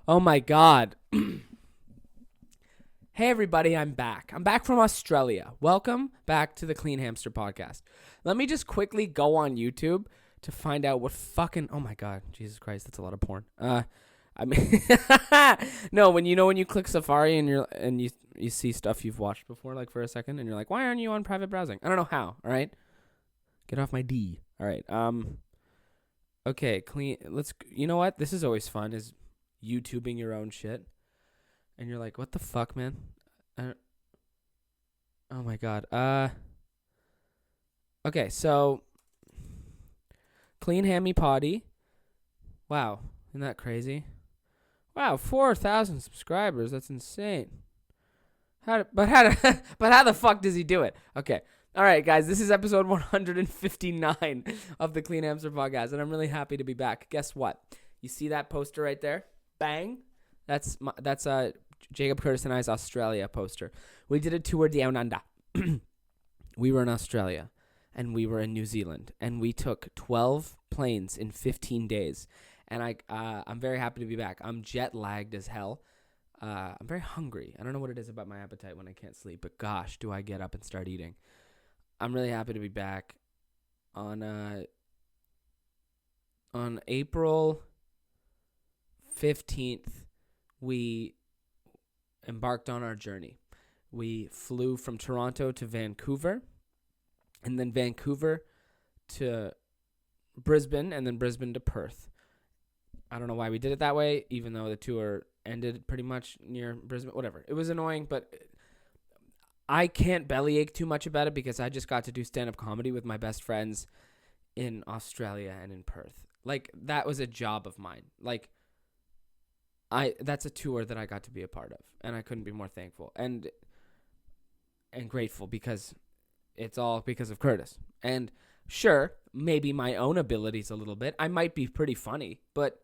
Oh my God. Hey everybody, I'm back. I'm back from Australia. Welcome back to the Clean Hamster podcast. Let me just quickly go on YouTube to find out what fucking oh my God, Jesus Christ, that's a lot of porn. I mean no, when you click Safari and you see stuff you've watched before like for a second and you're like, "Why aren't you on private browsing?" I don't know how, all right? Get off my D. All right. Okay, clean. Let's You know what? This is always fun is YouTubing your own shit. And you're like, what the fuck, man? Uh, oh my God. Okay, so clean hammy potty. Wow, isn't that crazy? Wow, 4,000 subscribers. That's insane. But how the fuck does he do it? Okay. All right, guys, this is episode 159 of the Clean Hamster podcast, and I'm really happy to be back. Guess what? You see that poster right there? Bang. That's Jacob Curtis and I's Australia poster. We did a tour down under. We were in Australia, and we were in New Zealand, and we took 12 planes in 15 days. And I'm very happy to be back. I'm jet lagged as hell. I'm very hungry. I don't know what it is about my appetite when I can't sleep, but gosh, do I get up and start eating. I'm really happy to be back. On April 15th, we embarked on our journey. We flew from Toronto to Vancouver, and then Vancouver to Brisbane, and then Brisbane to Perth. I don't know why we did it that way, even though the tour ended pretty much near Brisbane. Whatever. It was annoying, but I can't bellyache too much about it because I just got to do stand-up comedy with my best friends in Australia and in Perth. Like, that was a job of mine. Like, that's a tour that I got to be a part of, and I couldn't be more thankful and grateful because it's all because of Curtis. And sure, maybe my own abilities a little bit. I might be pretty funny, but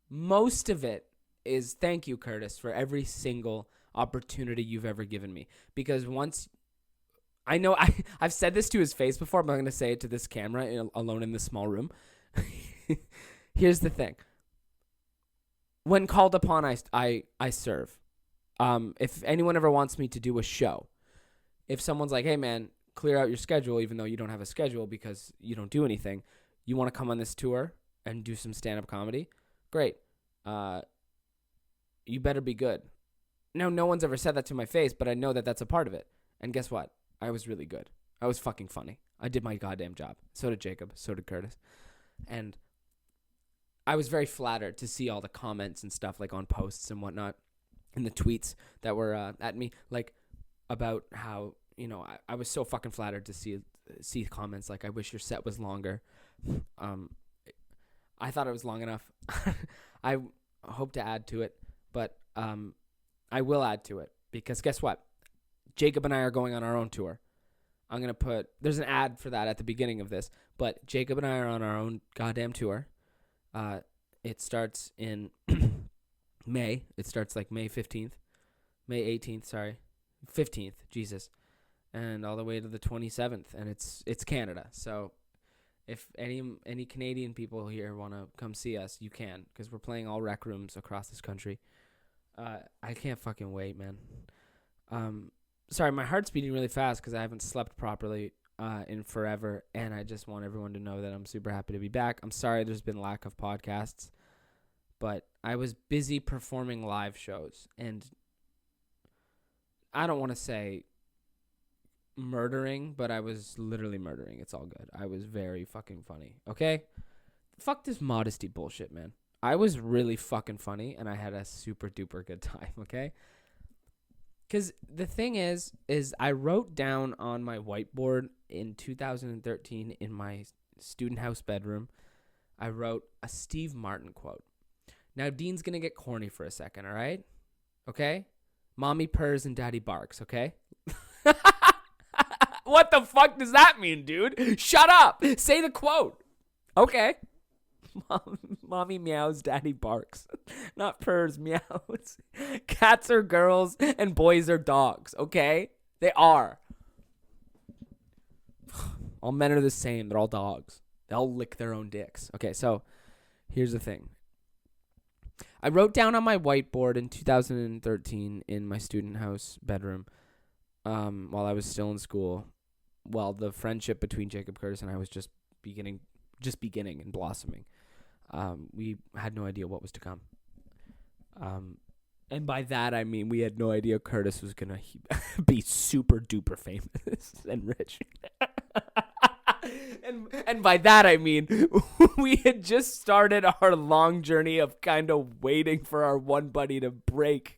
most of it is thank you, Curtis, for every single opportunity you've ever given me. Because once I know I've said this to his face before, but I'm going to say it to this camera alone in this small room. Here's the thing. When called upon, I serve. If anyone ever wants me to do a show, if someone's like, hey, man, clear out your schedule, even though you don't have a schedule because you don't do anything, you want to come on this tour and do some stand-up comedy? Great. You better be good. Now, no one's ever said that to my face, but I know that that's a part of it. And guess what? I was really good. I was fucking funny. I did my goddamn job. So did Jacob. So did Curtis. And I was very flattered to see all the comments and stuff like on posts and whatnot and the tweets that were at me, like about how, I was so fucking flattered to see comments like, I wish your set was longer. I thought it was long enough. I hope to add to it, but I will add to it because guess what? Jacob and I are going on our own tour. I'm going to there's an ad for that at the beginning of this, but Jacob and I are on our own goddamn tour. It starts in May. It starts like May 15th, May 18th, sorry, 15th, Jesus, and all the way to the 27th, and it's Canada. So if any Canadian people here want to come see us, you can, because we're playing all rec rooms across this country. I can't fucking wait, man. Sorry, my heart's beating really fast because I haven't slept properly in forever, and I just want everyone to know that I'm super happy to be back. I'm sorry there's been lack of podcasts, but I was busy performing live shows, and I don't want to say murdering, but I was literally murdering. It's all good. I was very fucking funny, okay? Fuck this modesty bullshit, man. I was really fucking funny, and I had a super duper good time, okay? Because the thing is I wrote down on my whiteboard in 2013 in my student house bedroom, I wrote a Steve Martin quote. Now, Dean's going to get corny for a second, all right? Okay? Mommy purrs and daddy barks, okay? What the fuck does that mean, dude? Shut up. Say the quote. Okay. Mommy meows, daddy barks. Not purrs, meows. Cats are girls and boys are dogs, okay? They are. All men are the same. They're all dogs. They all lick their own dicks. Okay, so here's the thing. I wrote down on my whiteboard in 2013 in my student house bedroom, while I was still in school, while the friendship between Jacob Curtis and I was just beginning and blossoming. We had no idea what was to come. And by that, I mean we had no idea Curtis was going to be super duper famous and rich. And by that, I mean we had just started our long journey of kind of waiting for our one buddy to break.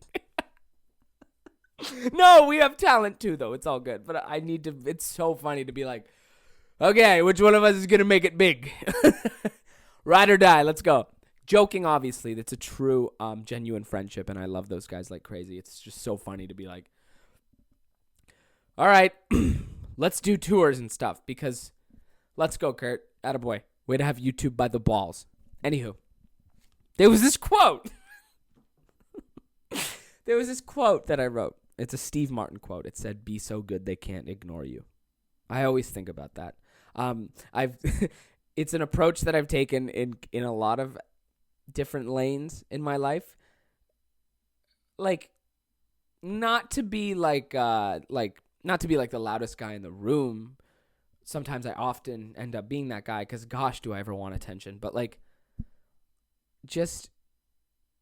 No, we have talent too, though. It's all good. But it's so funny to be like, okay, which one of us is going to make it big? Ride or die. Let's go. Joking, obviously. That's a true, genuine friendship. And I love those guys like crazy. It's just so funny to be like, all right, let's do tours and stuff. Because let's go, Kurt. Attaboy. Way to have YouTube by the balls. Anywho, there was this quote. There was this quote that I wrote. It's a Steve Martin quote. It said, "Be so good they can't ignore you." I always think about that. It's an approach that I've taken in a lot of different lanes in my life. Like, not to be like the loudest guy in the room. Sometimes I often end up being that guy because, gosh, do I ever want attention. But, like, just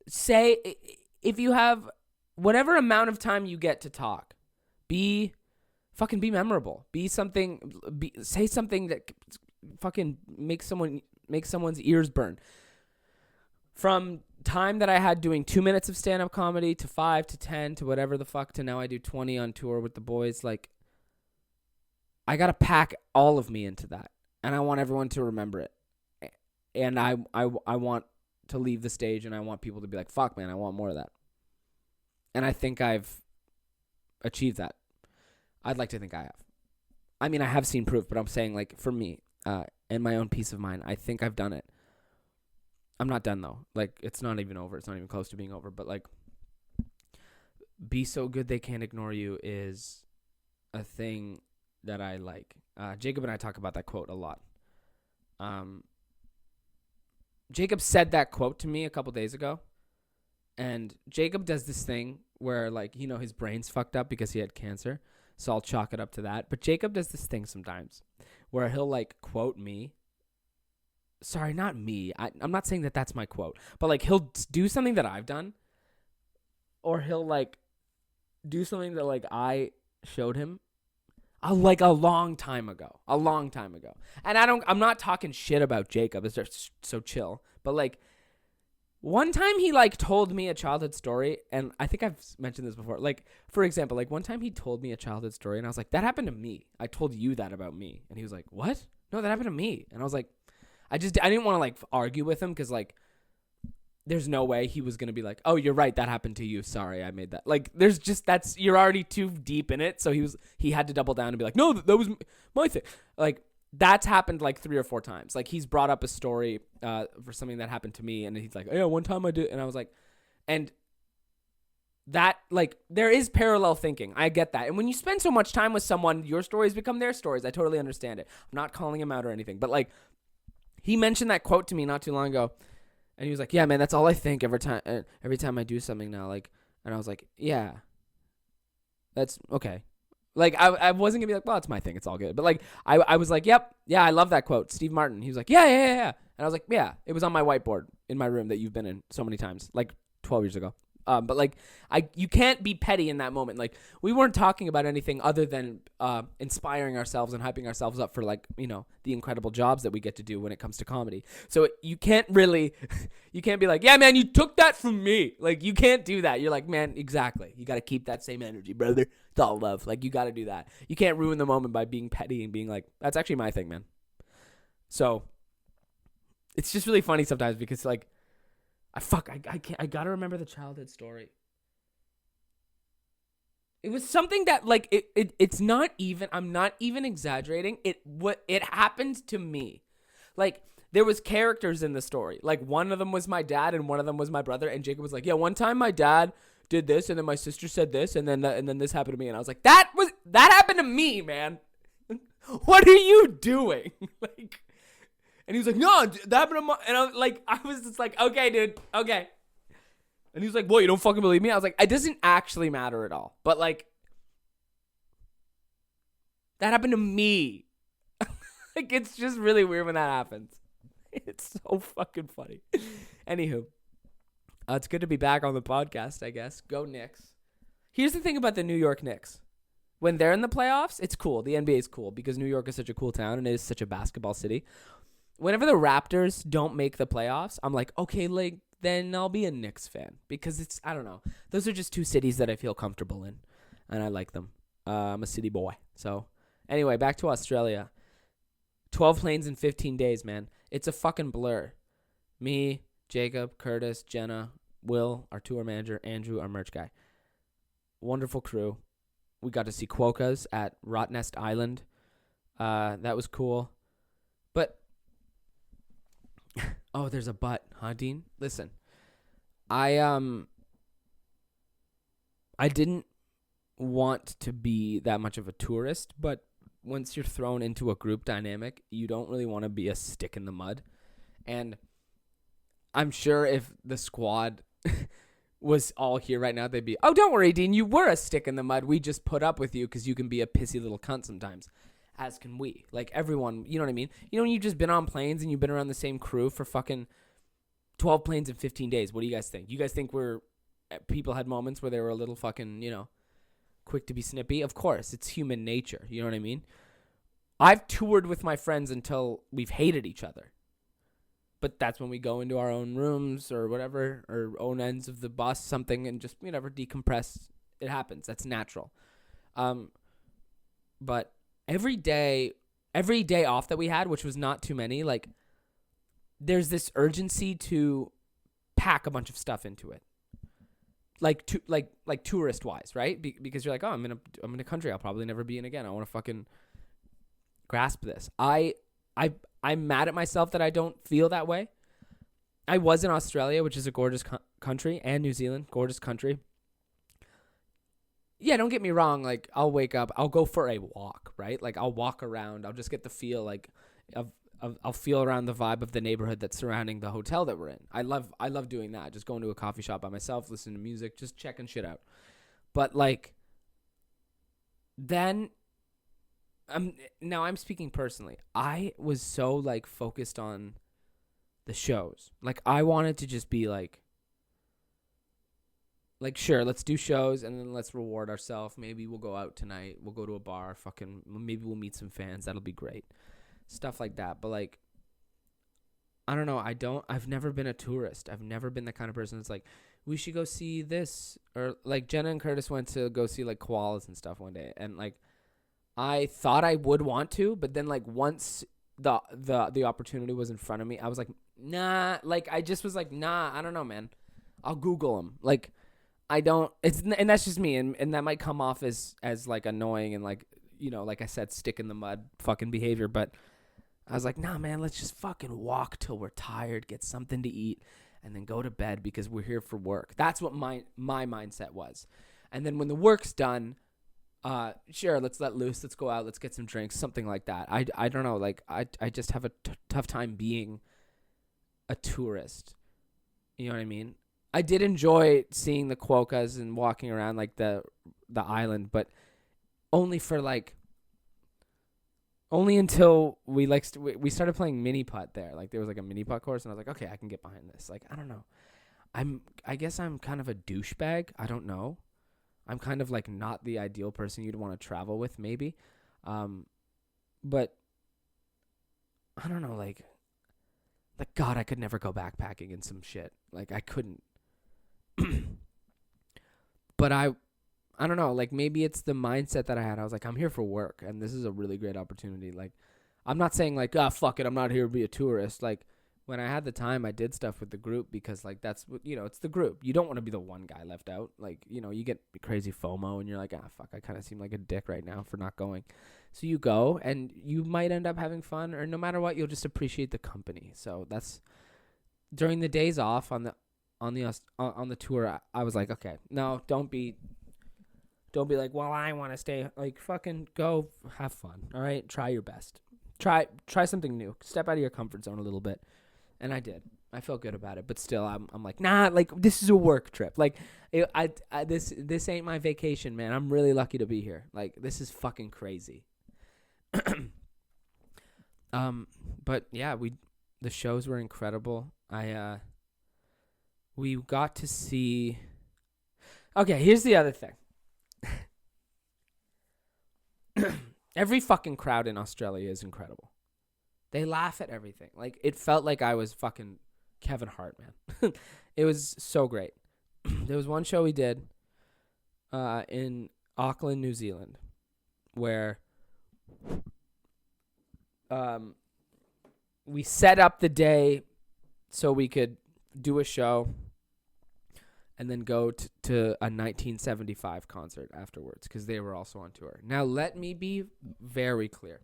say, if you have whatever amount of time you get to talk, be memorable. Say something that fucking makes someone's ears burn. From time that I had doing 2 minutes of stand-up comedy to 5 to 10 to whatever the fuck to now I do 20 on tour with the boys, like, I got to pack all of me into that, and I want everyone to remember it. And I want to leave the stage, and I want people to be like, fuck, man, I want more of that. And I think I've achieved that. I'd like to think I have. I mean, I have seen proof, but I'm saying, like, for me, and my own peace of mind, I think I've done it. I'm not done, though. Like, it's not even over. It's not even close to being over. But, like, be so good they can't ignore you is a thing that I like. Jacob and I talk about that quote a lot. Jacob said that quote to me a couple days ago. And Jacob does this thing where, like, his brain's fucked up because he had cancer. So I'll chalk it up to that. But Jacob does this thing sometimes where he'll, like, quote me. Sorry, not me. I'm not saying that that's my quote. But, like, he'll do something that I've done. Or he'll, like, do something that, like, I showed him. Like, a long time ago. And I'm not talking shit about Jacob. It's just so chill. But, like, one time he, like, told me a childhood story, and I think I've mentioned this before. Like, for example, like, one time he told me a childhood story, and I was like, that happened to me. I told you that about me. And he was like, what? No, that happened to me. And I was like, I didn't want to, like, argue with him because, like, there's no way he was going to be like, oh, you're right, that happened to you. Sorry, I made that. Like, there's just, you're already too deep in it. So he had to double down and be like, no, that was my thing. Like, that's happened like 3 or 4 times. Like, he's brought up a story for something that happened to me, and he's like, yeah, one time I did. And I was like, and that, like, there is parallel thinking. I get that. And when you spend so much time with someone, your stories become their stories. I totally understand it. I'm not calling him out or anything. But, like, he mentioned that quote to me not too long ago. And he was like, yeah, man, that's all I think every time I do something now. Like, and I was like, yeah, that's okay. Like, I wasn't going to be like, well, it's my thing. It's all good. But, like, I was like, yep, yeah, I love that quote. Steve Martin. He was like, yeah. And I was like, yeah, it was on my whiteboard in my room that you've been in so many times, like 12 years ago. But, like, you can't be petty in that moment. Like, we weren't talking about anything other than inspiring ourselves and hyping ourselves up for, like, the incredible jobs that we get to do when it comes to comedy. So you can't be like, yeah, man, you took that from me. Like, you can't do that. You're like, man, exactly. You got to keep that same energy, brother. It's all love. Like, you got to do that. You can't ruin the moment by being petty and being like, that's actually my thing, man. So it's just really funny sometimes because, like, I gotta remember the childhood story. It was something that, like, it's not even, I'm not even exaggerating. It happened to me. Like, there was characters in the story. Like, one of them was my dad and one of them was my brother. And Jacob was like, yeah, one time my dad did this and then my sister said this and then this happened to me. And I was like, that happened to me, man. What are you doing? Like, and he was like, no, that happened to my, and I was just like, okay, dude, okay. And he's like, "What, you don't fucking believe me?" I was like, "It doesn't actually matter at all." But like, that happened to me. Like, it's just really weird when that happens. It's so fucking funny. Anywho, it's good to be back on the podcast, I guess. Go Knicks. Here's the thing about the New York Knicks. When they're in the playoffs, it's cool. The NBA is cool because New York is such a cool town and it is such a basketball city. Whenever the Raptors don't make the playoffs, I'm like, okay, like, then I'll be a Knicks fan because it's, I don't know. Those are just two cities that I feel comfortable in, and I like them. I'm a city boy. So, anyway, back to Australia. 12 planes in 15 days, man. It's a fucking blur. Me, Jacob, Curtis, Jenna, Will, our tour manager, Andrew, our merch guy. Wonderful crew. We got to see quokkas at Rottnest Island. That was cool. But, oh, there's a but, huh, Dean? Listen, I didn't want to be that much of a tourist, but once you're thrown into a group dynamic, you don't really want to be a stick in the mud. And I'm sure if the squad was all here right now, they'd be, "Oh, don't worry, Dean, you were a stick in the mud. We just put up with you because you can be a pissy little cunt sometimes." As can we. Like, everyone, you know what I mean? You know, when you've just been on planes and you've been around the same crew for fucking 12 planes in 15 days. What do you guys think? You guys think people had moments where they were a little fucking, you know, quick to be snippy? Of course, it's human nature. You know what I mean? I've toured with my friends until we've hated each other. But that's when we go into our own rooms or whatever, or own ends of the bus, something, and just, whatever, decompress. It happens. That's natural. But every day off that we had, which was not too many, like, there's this urgency to pack a bunch of stuff into it. Like tourist wise, right? Because you're like, oh, I'm in a country I'll probably never be in again. I want to fucking grasp this. I'm mad at myself that I don't feel that way. I was in Australia, which is a gorgeous country, and New Zealand, gorgeous country. Yeah, don't get me wrong. Like, I'll wake up, I'll go for a walk, right? Like, I'll walk around. I'll just get the feel, like, I'll feel around the vibe of the neighborhood that's surrounding the hotel that we're in. I love doing that. Just going to a coffee shop by myself, listening to music, just checking shit out. But, like, then I'm speaking personally. I was so, like, focused on the shows. Like, I wanted to just be like, sure, let's do shows and then let's reward ourselves. Maybe we'll go out tonight. We'll go to a bar. Maybe we'll meet some fans. That'll be great. Stuff like that. But, like, I don't know. I've never been a tourist. I've never been the kind of person that's like, we should go see this. Or, like, Jenna and Curtis went to go see, like, koalas and stuff one day. And, like, I thought I would want to, but then, like, once the opportunity was in front of me, I was like, nah. Like, I just was like, nah, I don't know, man. I'll Google them. Like, I don't, and that's just me, and that might come off as like annoying and, like, you know, like I said, stick in the mud fucking behavior, but I was like, nah, man, let's just fucking walk till we're tired, get something to eat, and then go to bed because we're here for work. That's what my mindset was. And then when the work's done, sure, let's let loose, let's go out, let's get some drinks, something like that. I don't know, like, I just have a tough time being a tourist. You know what I mean? I did enjoy seeing the quokkas and walking around, like, the island, but only until we started playing mini putt there. Like, there was, like, a mini putt course, and I was like, okay, I can get behind this. Like, I don't know. I guess I'm kind of a douchebag. I don't know. I'm kind of, like, not the ideal person you'd want to travel with, maybe. But I don't know, like, God, I could never go backpacking in some shit. Like, I couldn't. But I don't know, like, maybe it's the mindset that I had. I was like, I'm here for work, and this is a really great opportunity. Like, I'm not saying, like, fuck it, I'm not here to be a tourist. Like, when I had the time, I did stuff with the group because, like, that's what, you know, it's the group. You don't want to be the one guy left out. Like, you know, you get crazy FOMO, and you're like, fuck, I kind of seem like a dick right now for not going. So you go, and you might end up having fun, or no matter what, you'll just appreciate the company. So that's, during the days off on the tour, I was like, okay, no, don't be like, well, I want to stay. Like, fucking go have fun. All right, try your best. Try something new. Step out of your comfort zone a little bit, and I did. I felt good about it, but still, I'm like, nah, like this is a work trip. Like, this ain't my vacation, man. I'm really lucky to be here. Like, this is fucking crazy. But yeah, the shows were incredible. We got to see. Okay, here's the other thing. Every fucking crowd in Australia is incredible. They laugh at everything. Like, it felt like I was fucking Kevin Hart, man. It was so great. There was one show we did in Auckland, New Zealand, where we set up the day so we could do a show and then go to a 1975 concert afterwards because they were also on tour. Now, let me be very clear.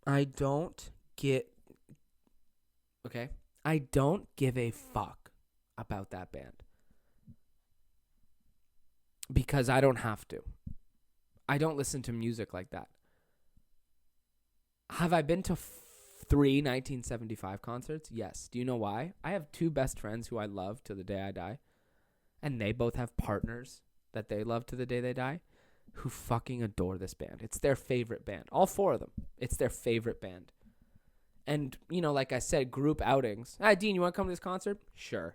I don't give a fuck about that band because I don't have to. I don't listen to music like that. Have I been to 3 1975 concerts? Yes. Do you know why? I have 2 best friends who I love to the day I die, and they both have partners that they love to the day they die who fucking adore this band. It's their favorite band. All 4 of them. It's their favorite band. And, you know, like I said, group outings. Dean, you want to come to this concert? Sure.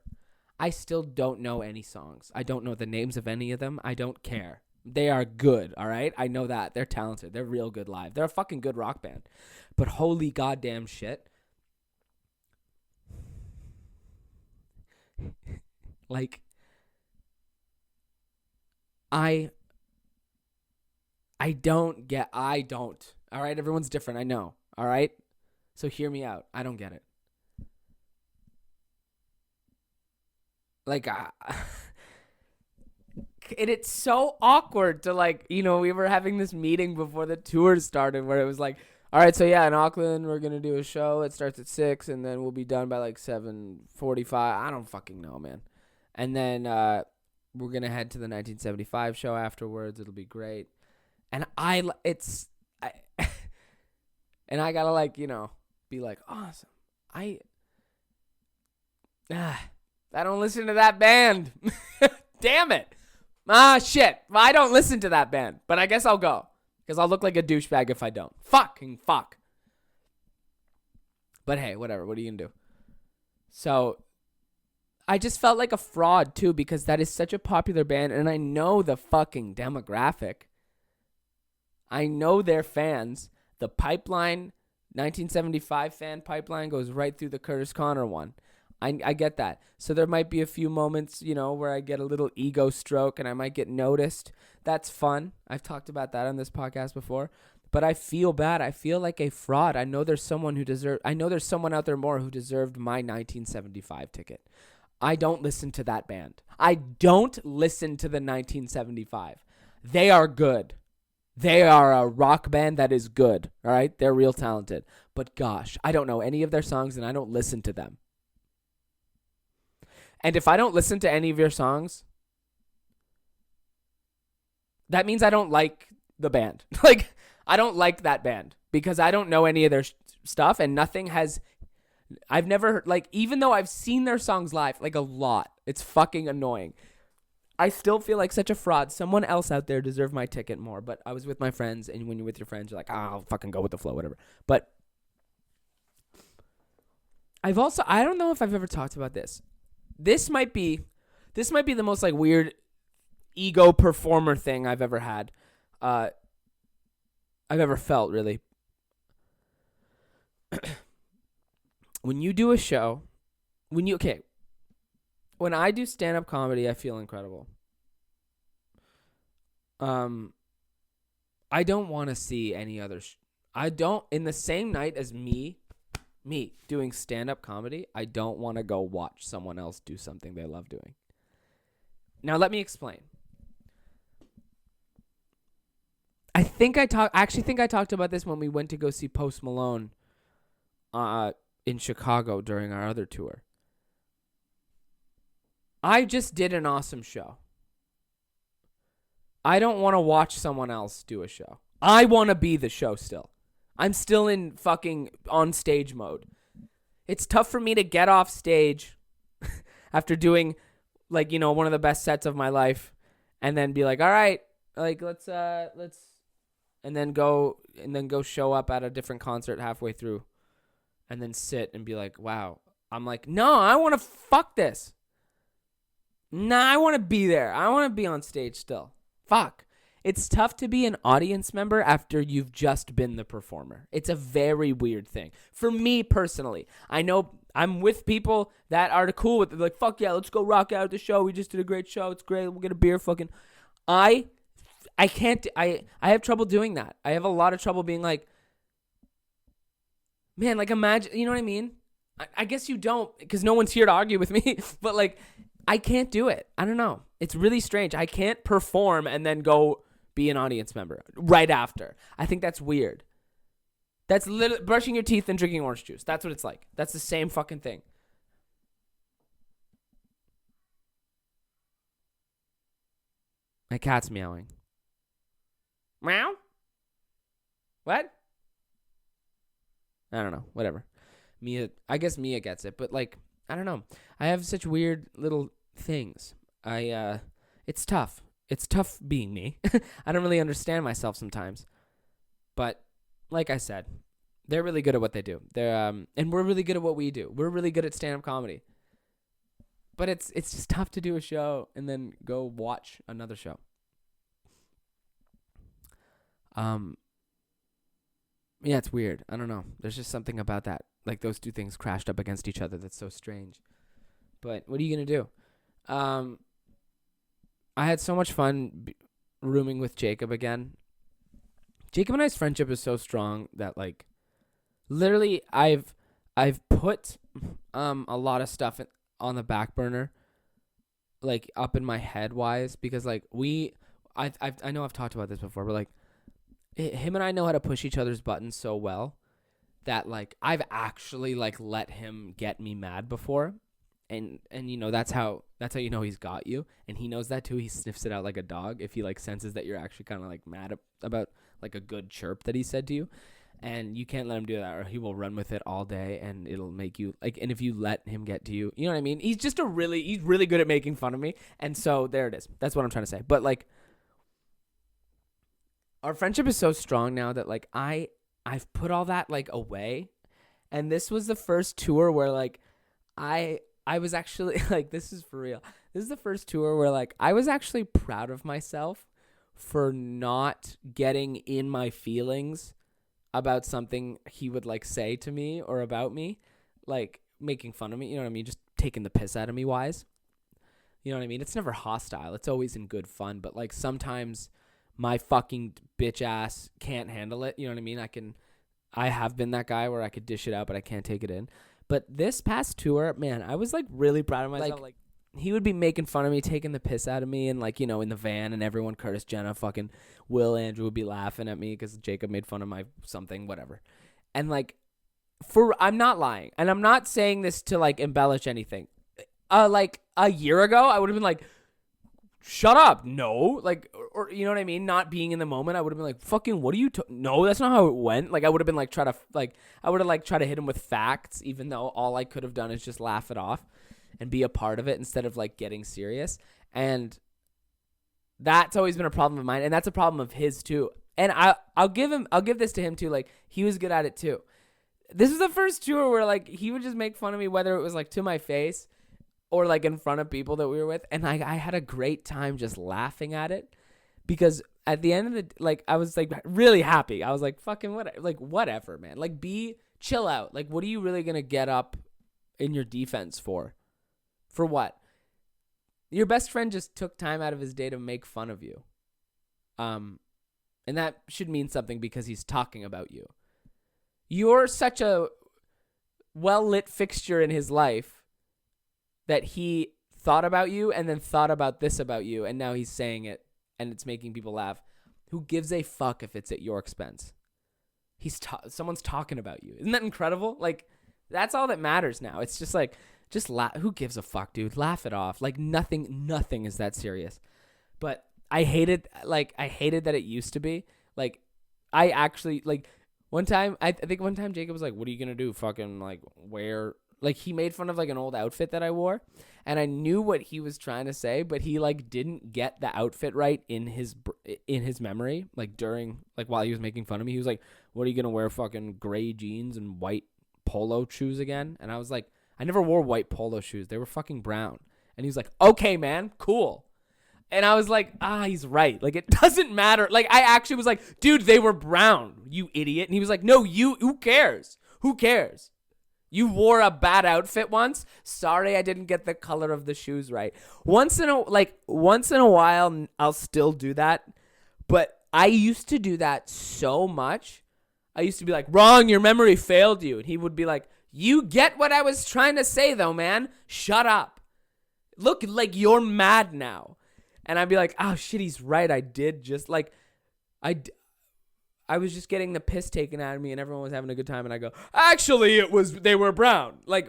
I still don't know any songs. I don't know the names of any of them. I don't care. They are good, all right? I know that. They're talented. They're real good live. They're a fucking good rock band. But holy goddamn shit. Like, I don't. All right? Everyone's different. I know. All right? So hear me out. I don't get it. Like, and it's so awkward to, like, you know, we were having this meeting before the tour started where it was like, all right, so yeah, in Auckland, we're going to do a show. It starts at 6, and then we'll be done by, like, 7:45. I don't fucking know, man. And then we're going to head to the 1975 show afterwards. It'll be great. And I got to, like, you know, be like, awesome. I don't listen to that band. Damn it. Shit. Well, I don't listen to that band, but I guess I'll go because I'll look like a douchebag if I don't. Fucking fuck. But hey, whatever. What are you going to do? So I just felt like a fraud too because that is such a popular band and I know the fucking demographic. I know their fans. The pipeline, 1975 fan pipeline goes right through the Curtis Connor one. I get that. So there might be a few moments, you know, where I get a little ego stroke and I might get noticed. That's fun. I've talked about that on this podcast before. But I feel bad. I feel like a fraud. I know there's someone out there more who deserved my 1975 ticket. I don't listen to that band. I don't listen to the 1975. They are good. They are a rock band that is good. All right? They're real talented. But gosh, I don't know any of their songs and I don't listen to them. And if I don't listen to any of your songs, that means I don't like the band. Like, I don't like that band because I don't know any of their stuff and I've never, like, even though I've seen their songs live, like, a lot, it's fucking annoying. I still feel like such a fraud. Someone else out there deserved my ticket more, but I was with my friends, and when you're with your friends, you're like, I'll fucking go with the flow, whatever. But I don't know if I've ever talked about this. This might be the most, like, weird ego performer thing I've ever had. I've ever felt, really. When you do a show, when I do stand-up comedy, I feel incredible. I don't want to see any other in the same night as me doing stand-up comedy, I don't want to go watch someone else do something they love doing. Now, let me explain. I actually think I talked about this when we went to go see Post Malone in Chicago during our other tour. I just did an awesome show. I don't want to watch someone else do a show. I want to be the show still. I'm still in fucking on stage mode. It's tough for me to get off stage after doing like, you know, one of the best sets of my life and then be like, all right, like let's and then go show up at a different concert halfway through and then sit and be like, wow. I'm like, no, I want to fuck this. Nah, I want to be there. I want to be on stage still. Fuck. It's tough to be an audience member after you've just been the performer. It's a very weird thing. For me personally, I know I'm with people that are cool with it. Like, fuck yeah, let's go rock out the show. We just did a great show. It's great. We'll get a beer. Fucking. I can't. I have trouble doing that. I have a lot of trouble being like, man, like imagine, you know what I mean? I guess you don't because no one's here to argue with me. But like, I can't do it. I don't know. It's really strange. I can't perform and then go be an audience member right after. I think that's weird. That's literally brushing your teeth and drinking orange juice. That's what it's like. That's the same fucking thing. My cat's meowing. Meow? What? I don't know. Whatever. I guess Mia gets it, but like, I don't know. I have such weird little things. It's tough. It's tough being me. I don't really understand myself sometimes. But like I said, they're really good at what they do. And we're really good at what we do. We're really good at stand-up comedy. But it's just tough to do a show and then go watch another show. Yeah, it's weird. I don't know. There's just something about that. Like those two things crashed up against each other that's so strange. But what are you going to do? I had so much fun rooming with Jacob again. Jacob and I's friendship is so strong that like literally I've put a lot of stuff on the back burner, like up in my head wise, because like I know I've talked about this before, but like him and I know how to push each other's buttons so well that like I've actually like let him get me mad before. And you know that's how you know he's got you, and he knows that too. He sniffs it out like a dog if he like senses that you're actually kind of like mad about like a good chirp that he said to you, and you can't let him do that or he will run with it all day and it'll make you like. And if you let him get to you, you know what I mean? He's really good at making fun of me, and so there it is. That's what I'm trying to say. But like our friendship is so strong now that like I've put all that like away, and this was the first tour where like I was actually, like, this is for real. This is the first tour where, like, I was actually proud of myself for not getting in my feelings about something he would, like, say to me or about me. Like, making fun of me, you know what I mean? Just taking the piss out of me wise. You know what I mean? It's never hostile. It's always in good fun. But, like, sometimes my fucking bitch ass can't handle it. You know what I mean? I have been that guy where I could dish it out, but I can't take it in. But this past tour, man, I was, like, really proud of myself. Like, he would be making fun of me, taking the piss out of me, and, like, you know, in the van, and everyone, Curtis, Jenna, fucking Will, Andrew would be laughing at me because Jacob made fun of my something, whatever. And, like, I'm not lying, and I'm not saying this to, like, embellish anything. Like, a year ago, I would have been like, shut up, no, like, or you know what I mean? Not being in the moment, I would have been like, fucking, what are you? No, that's not how it went. Like, I would have been like, try to hit him with facts, even though all I could have done is just laugh it off and be a part of it instead of like getting serious. And that's always been a problem of mine, and that's a problem of his too. And I'll give this to him too. Like, he was good at it too. This is the first tour where like he would just make fun of me, whether it was like to my face or like in front of people that we were with, and like I had a great time just laughing at it, because at the end of the like I was like really happy. I was like, fucking whatever, man. Like, chill out. Like, what are you really gonna get up in your defense for? For what? Your best friend just took time out of his day to make fun of you. And that should mean something because he's talking about you. You're such a well-lit fixture in his life that he thought about you and then thought about this about you, and now he's saying it and it's making people laugh. Who gives a fuck if it's at your expense? Someone's talking about you. Isn't that incredible? Like, that's all that matters now. It's just like, just laugh. Who gives a fuck, dude? Laugh it off. Like, nothing is that serious. But I hated that it used to be. Like, I actually, like, One time, I think one time Jacob was like, what are you going to do? Fucking like wear, like he made fun of like an old outfit that I wore. And I knew what he was trying to say, but he like didn't get the outfit right in his memory. Like during, like while he was making fun of me, he was like, what are you going to wear? Fucking gray jeans and white polo shoes again? And I was like, I never wore white polo shoes. They were fucking brown. And he was like, okay, man, cool. And I was like, he's right. Like, it doesn't matter. Like, I actually was like, dude, they were brown, you idiot. And he was like, no, who cares? Who cares? You wore a bad outfit once. Sorry, I didn't get the color of the shoes right. Once in a while, I'll still do that. But I used to do that so much. I used to be like, wrong, your memory failed you. And he would be like, you get what I was trying to say, though, man. Shut up. Look, like, you're mad now. And I'd be like, oh, shit, he's right. I did just, like, I was just getting the piss taken out of me and everyone was having a good time. And I go, actually, they were brown. Like,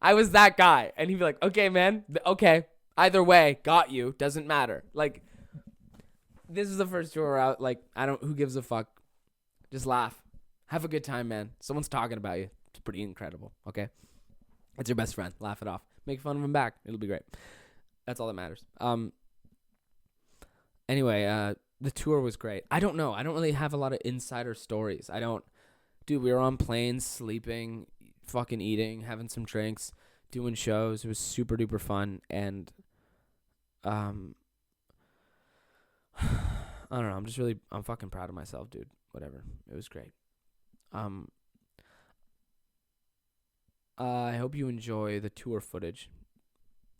I was that guy. And he'd be like, okay, man. Okay. Either way, got you. Doesn't matter. Like, this is the first tour out. Like, who gives a fuck? Just laugh. Have a good time, man. Someone's talking about you. It's pretty incredible. Okay. It's your best friend. Laugh it off. Make fun of him back. It'll be great. That's all that matters. Anyway, the tour was great. I don't know. I don't really have a lot of insider stories. Dude, we were on planes, sleeping, fucking eating, having some drinks, doing shows. It was super duper fun. And, I don't know. I'm fucking proud of myself, dude. Whatever. It was great. I hope you enjoy the tour footage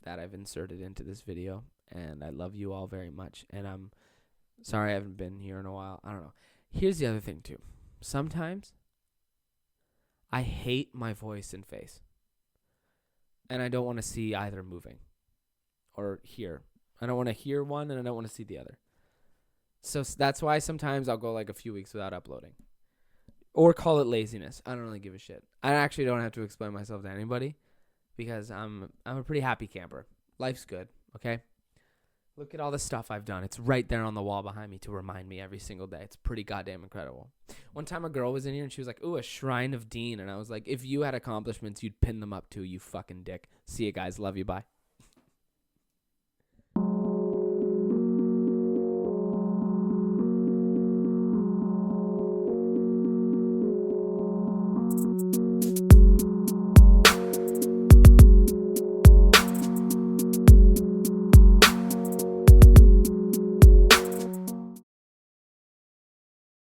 that I've inserted into this video. And I love you all very much. And I'm sorry I haven't been here in a while. I don't know. Here's the other thing, too. Sometimes I hate my voice and face. And I don't want to see either moving or hear. I don't want to hear one and I don't want to see the other. So that's why sometimes I'll go like a few weeks without uploading. Or call it laziness. I don't really give a shit. I actually don't have to explain myself to anybody because I'm a pretty happy camper. Life's good, okay? Look at all the stuff I've done. It's right there on the wall behind me to remind me every single day. It's pretty goddamn incredible. One time a girl was in here and she was like, ooh, a shrine of Dean. And I was like, if you had accomplishments, you'd pin them up too, you fucking dick. See you guys. Love you. Bye.